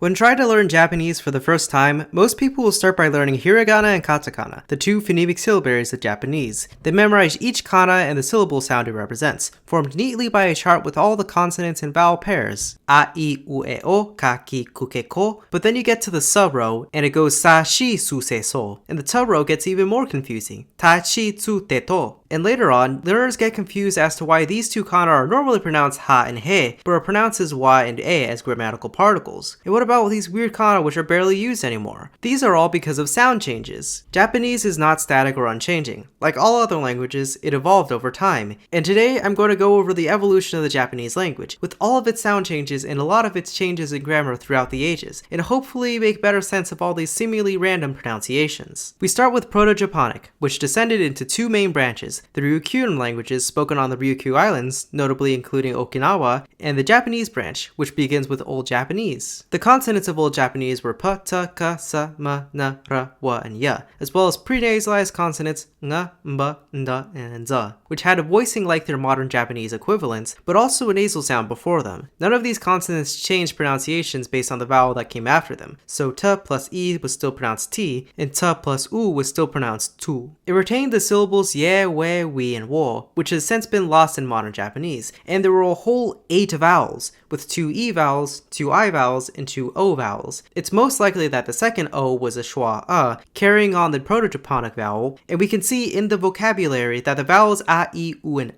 When trying to learn Japanese for the first time, most people will start by learning hiragana and katakana, the two phonemic syllabaries of Japanese. They memorize each kana and the syllable sound it represents, formed neatly by a chart with all the consonants and vowel pairs. A, I, U, E, O, ka, ki, ku, ke, ko. But then you get to the sa row, and it goes sa, shi, su, se, so. And the ta row gets even more confusing. Ta, chi, tsu, te, to. And later on, learners get confused as to why these two kana are normally pronounced ha and he, but are pronounced as wa and e as grammatical particles. And what about these weird kana which are barely used anymore? These are all because of sound changes. Japanese is not static or unchanging. Like all other languages, it evolved over time. And today, I'm going to go over the evolution of the Japanese language, with all of its sound changes and a lot of its changes in grammar throughout the ages, and hopefully make better sense of all these seemingly random pronunciations. We start with Proto-Japonic, which descended into two main branches: the Ryukyuan languages spoken on the Ryukyu Islands, notably including Okinawa, and the Japanese branch, which begins with Old Japanese. The consonants of Old Japanese were pa, ta, ka, sa, ma, na, ra, wa, and ya, as well as prenasalized consonants nga, mba, nda, and za, which had a voicing like their modern Japanese equivalents, but also a nasal sound before them. None of these consonants changed pronunciations based on the vowel that came after them, so ta plus e was still pronounced t, and ta plus u was still pronounced tu. It retained the syllables ye, we, we, and wo, which has since been lost in modern Japanese, and there were a whole 8 vowels, with 2 e vowels, 2 i vowels, and 2 o vowels. It's most likely that the second o was a schwa a, carrying on the Proto-Japonic vowel, and we can see in the vocabulary that the vowels a, I, u, and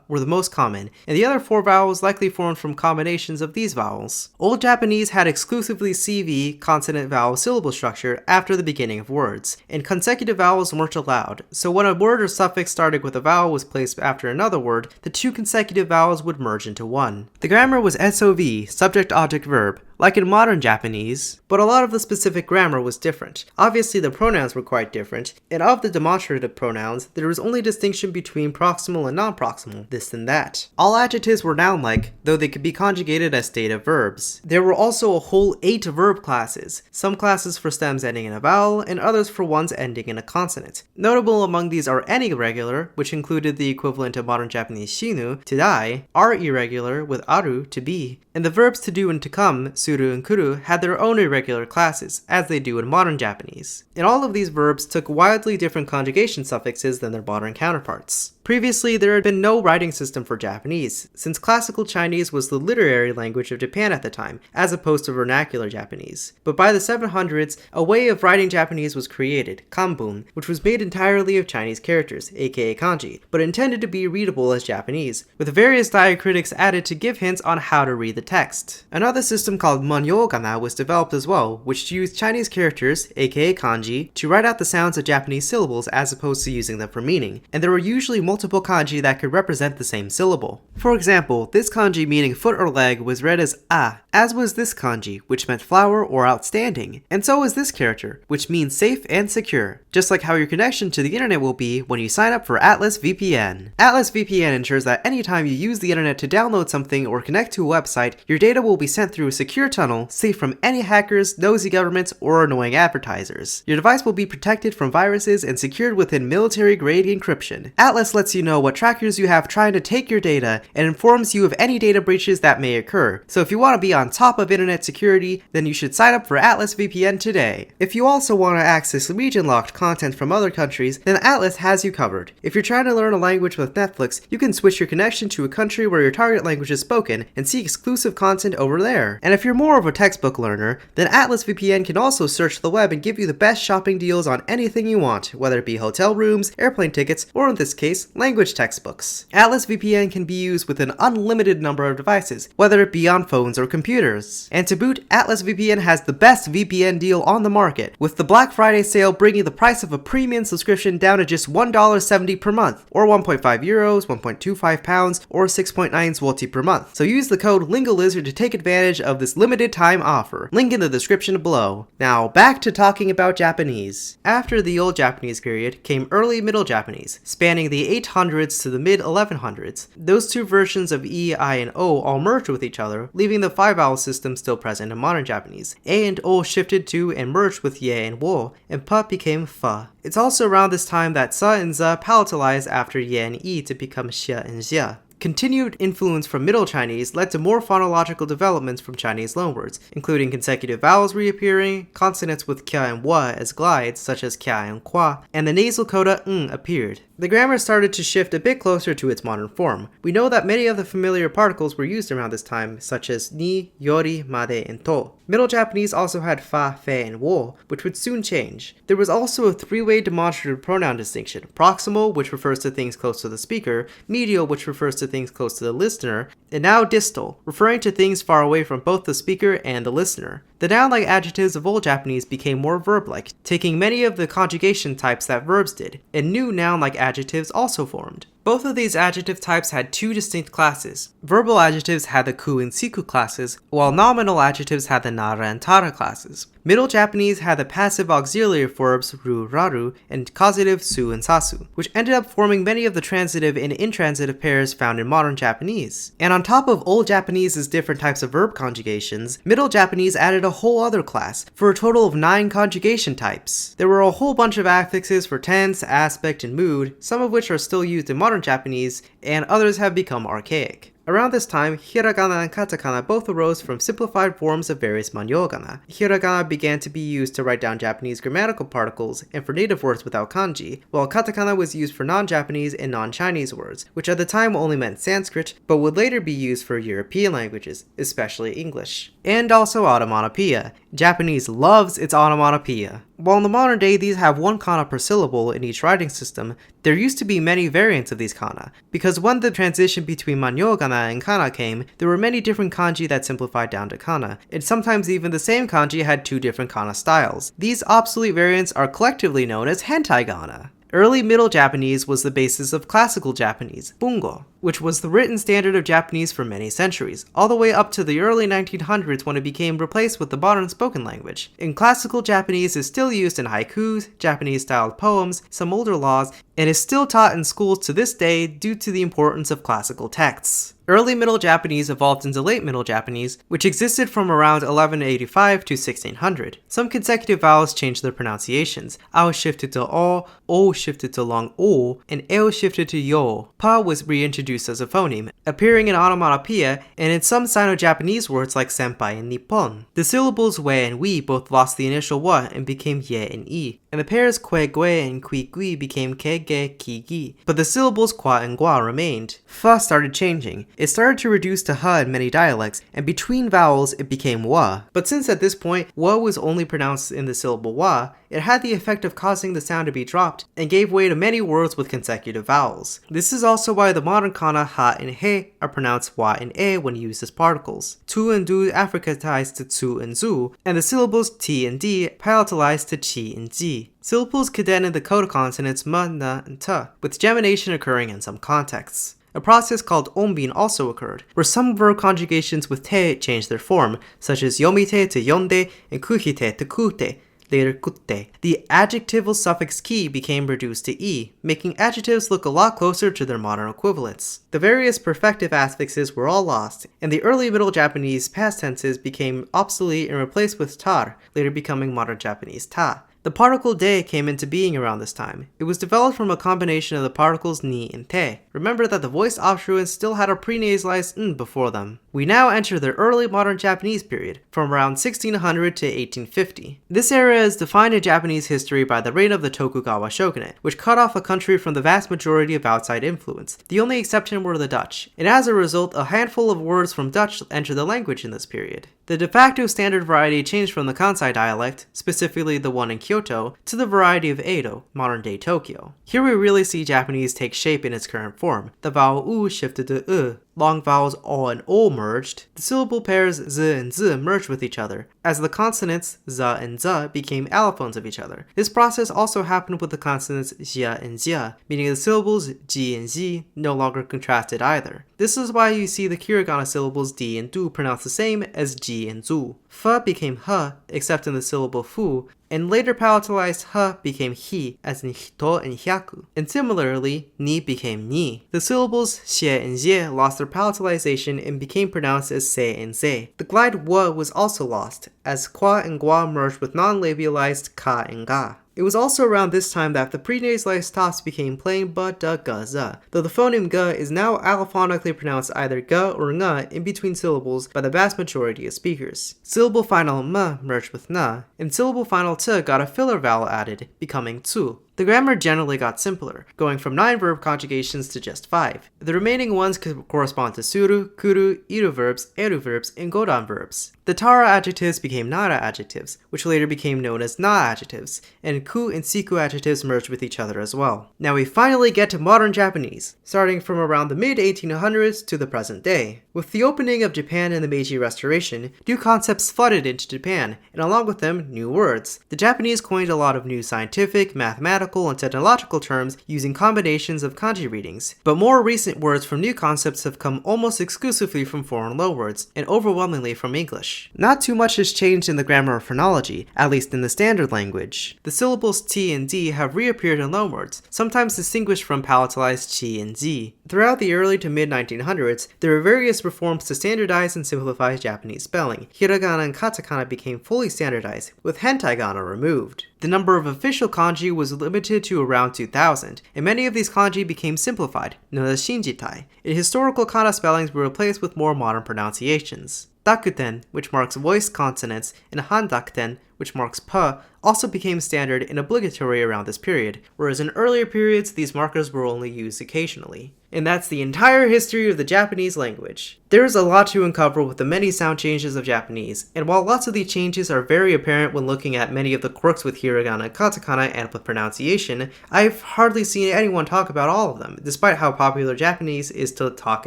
were the most common, and the other 4 vowels likely formed from combinations of these vowels. Old Japanese had exclusively CV consonant-vowel syllable structure after the beginning of words, and consecutive vowels weren't allowed, so when a word or suffix started with a vowel was placed after another word, the 2 consecutive vowels would merge into one. The grammar was SOV, subject, object, verb, like in modern Japanese, but a lot of the specific grammar was different. Obviously the pronouns were quite different, and of the demonstrative pronouns, there was only distinction between proximal and non-proximal, this and that. All adjectives were noun-like, though they could be conjugated as dative verbs. There were also a whole 8 verb classes, some classes for stems ending in a vowel, and others for ones ending in a consonant. Notable among these are N irregular, which included the equivalent of modern Japanese shinu, to die, R irregular with aru, to be, and the verbs to do and to come, suru and kuru, had their own irregular classes, as they do in modern Japanese. And all of these verbs took wildly different conjugation suffixes than their modern counterparts. Previously, there had been no writing system for Japanese, since classical Chinese was the literary language of Japan at the time, as opposed to vernacular Japanese. But by the 700s, a way of writing Japanese was created, kanbun, which was made entirely of Chinese characters, aka kanji, but intended to be readable as Japanese, with various diacritics added to give hints on how to read the text. Another system called Monyogana was developed as well, which used Chinese characters, aka kanji, to write out the sounds of Japanese syllables as opposed to using them for meaning, and there were usually multiple kanji that could represent the same syllable. For example, this kanji meaning foot or leg was read as a, as was this kanji, which meant flower or outstanding, and so is this character, which means safe and secure, just like how your connection to the internet will be when you sign up for Atlas VPN. Atlas VPN ensures that anytime you use the internet to download something or connect to a website, your data will be sent through a secure tunnel, safe from any hackers, nosy governments, or annoying advertisers. Your device will be protected from viruses and secured within military-grade encryption. Atlas lets you know what trackers you have trying to take your data and informs you of any data breaches that may occur. So if you want to be on top of internet security, then you should sign up for Atlas VPN today. If you also want to access region-locked content from other countries, then Atlas has you covered. If you're trying to learn a language with Netflix, you can switch your connection to a country where your target language is spoken and see exclusive content over there. And if you're more of a textbook learner, then Atlas VPN can also search the web and give you the best shopping deals on anything you want, whether it be hotel rooms, airplane tickets, or in this case, language textbooks. Atlas VPN can be used with an unlimited number of devices, whether it be on phones or computers. And to boot, Atlas VPN has the best VPN deal on the market, with the Black Friday sale bringing the price of a premium subscription down to just $1.70 per month, or 1.5 euros, 1.25 pounds, or 6.9 zloty per month. So use the code LingoLizard to take advantage of this limited time offer. Link in the description below. Now, back to talking about Japanese. After the Old Japanese period came Early Middle Japanese, spanning the 800s to the mid-1100s. Those two versions of E, I, and O all merged with each other, leaving the 5-vowel system still present in modern Japanese. A and O shifted to and merged with Ye and Wo, and Pa became Fa. It's also around this time that Sa and Za palatalized after Ye and E to become Xia and Xia. Continued influence from Middle Chinese led to more phonological developments from Chinese loanwords, including consecutive vowels reappearing, consonants with kya and wa as glides, such as kya and kwa, and the nasal coda ng appeared. The grammar started to shift a bit closer to its modern form. We know that many of the familiar particles were used around this time, such as ni, yori, made, and to. Middle Japanese also had fa, fe, and wo, which would soon change. There was also a three-way demonstrative pronoun distinction: proximal, which refers to things close to the speaker, medial, which refers to things close to the listener, and now distal, referring to things far away from both the speaker and the listener. The noun-like adjectives of Old Japanese became more verb-like, taking many of the conjugation types that verbs did, and new noun-like adjectives also formed. Both of these adjective types had two distinct classes. Verbal adjectives had the ku and siku classes, while nominal adjectives had the nara and tara classes. Middle Japanese had the passive auxiliary verbs ru, raru, and causative su and sasu, which ended up forming many of the transitive and intransitive pairs found in modern Japanese. And on top of Old Japanese's different types of verb conjugations, Middle Japanese added a whole other class, for a total of 9 conjugation types. There were a whole bunch of affixes for tense, aspect, and mood, some of which are still used in modern Japanese, and others have become archaic. Around this time, hiragana and katakana both arose from simplified forms of various manyogana. Hiragana began to be used to write down Japanese grammatical particles and for native words without kanji, while katakana was used for non-Japanese and non-Chinese words, which at the time only meant Sanskrit, but would later be used for European languages, especially English. And also onomatopoeia. Japanese loves its onomatopoeia. While in the modern day these have one kana per syllable in each writing system, there used to be many variants of these kana, because when the transition between manyogana and kana came, there were many different kanji that simplified down to kana, and sometimes even the same kanji had 2 different kana styles. These obsolete variants are collectively known as hentai kana. Early Middle Japanese was the basis of Classical Japanese, bungo, which was the written standard of Japanese for many centuries, all the way up to the early 1900s when it became replaced with the modern spoken language. In Classical Japanese is still used in haikus, Japanese-styled poems, some older laws, and is still taught in schools to this day due to the importance of classical texts. Early Middle Japanese evolved into Late Middle Japanese, which existed from around 1185 to 1600. Some consecutive vowels changed their pronunciations. Ao shifted to o shifted to long o, and eo shifted to yo. Pa was reintroduced as a phoneme, appearing in onomatopoeia and in some Sino-Japanese words like senpai and nippon. The syllables we and we both lost the initial wa and became ye and i, and the pairs kwe gwe and kui gui became ke ge ki gi, but the syllables kwa and gua remained. Fa started changing. It started to reduce to ha in many dialects, and between vowels it became wa. But since at this point wa was only pronounced in the syllable wa, it had the effect of causing the sound to be dropped and gave way to many words with consecutive vowels. This is also why the modern kana ha and he are pronounced wa and e when used as particles. Tu and du africanized to tsu and zu, and the syllables t and d palatalized to chi and ji. Syllables could end in the coda consonants ma, na, and ta, with gemination occurring in some contexts. A process called onbin also occurred, where some verb conjugations with te changed their form, such as yomite to yonde and kuhite to kute, later kutte. The adjectival suffix ki became reduced to e, making adjectives look a lot closer to their modern equivalents. The various perfective affixes were all lost, and the early Middle Japanese past tenses became obsolete and replaced with tar, later becoming modern Japanese ta. The particle de came into being around this time. It was developed from a combination of the particles ni and te. Remember that the voiced obstruents still had a prenasalized n before them. We now enter the early modern Japanese period, from around 1600 to 1850. This era is defined in Japanese history by the reign of the Tokugawa shogunate, which cut off a country from the vast majority of outside influence. The only exception were the Dutch, and as a result, a handful of words from Dutch entered the language in this period. The de facto standard variety changed from the Kansai dialect, specifically the one in Kyoto, to the variety of Edo, modern-day Tokyo. Here we really see Japanese take shape in its current form. The vowel u shifted to u. Long vowels o and o merged. The syllable pairs z and z merged with each other, as the consonants za and za became allophones of each other. This process also happened with the consonants jia and jia, meaning the syllables ji and ji no longer contrasted either. This is why you see the hiragana syllables di and du pronounced the same as ji and zu. Fa became ha, except in the syllable fu, and later palatalized ha became hi, as in hito and hyaku. And similarly, ni became ni. The syllables xie and jie lost their palatalization and became pronounced as se and ze. The glide wa was also lost, as kwa and gua merged with non-labialized ka and ga. It was also around this time that the prenasalized stops became plain b, d, g, z, though the phoneme g is now allophonically pronounced either g or ng in between syllables by the vast majority of speakers. Syllable final m merged with n, and syllable final t got a filler vowel added, becoming tsu. The grammar generally got simpler, going from 9 verb conjugations to just 5. The remaining ones could correspond to suru, kuru, iru verbs, eru verbs, and godan verbs. The tara adjectives became nara adjectives, which later became known as na adjectives, and ku and siku adjectives merged with each other as well. Now we finally get to modern Japanese, starting from around the mid-1800s to the present day. With the opening of Japan and the Meiji Restoration, new concepts flooded into Japan, and along with them, new words. The Japanese coined a lot of new scientific, mathematical, and technological terms using combinations of kanji readings, but more recent words from new concepts have come almost exclusively from foreign loanwords, and overwhelmingly from English. Not too much has changed in the grammar of phonology, at least in the standard language. The syllables t and d have reappeared in loanwords, sometimes distinguished from palatalized chi and z. Throughout the early to mid-1900s, there were various reforms to standardize and simplify Japanese spelling. Hiragana and katakana became fully standardized, with hentaigana removed. The number of official kanji was limited to around 2,000, and many of these kanji became simplified, known as shinjitai, and historical kana spellings were replaced with more modern pronunciations. Dakuten, which marks voiced consonants, and handakuten, which marks p, also became standard and obligatory around this period, whereas in earlier periods these markers were only used occasionally. And that's the entire history of the Japanese language. There is a lot to uncover with the many sound changes of Japanese, and while lots of these changes are very apparent when looking at many of the quirks with hiragana and katakana and with pronunciation, I've hardly seen anyone talk about all of them, despite how popular Japanese is to talk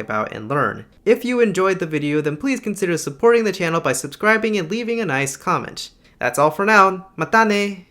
about and learn. If you enjoyed the video, then please consider supporting the channel by subscribing and leaving a nice comment. That's all for now. Mata ne!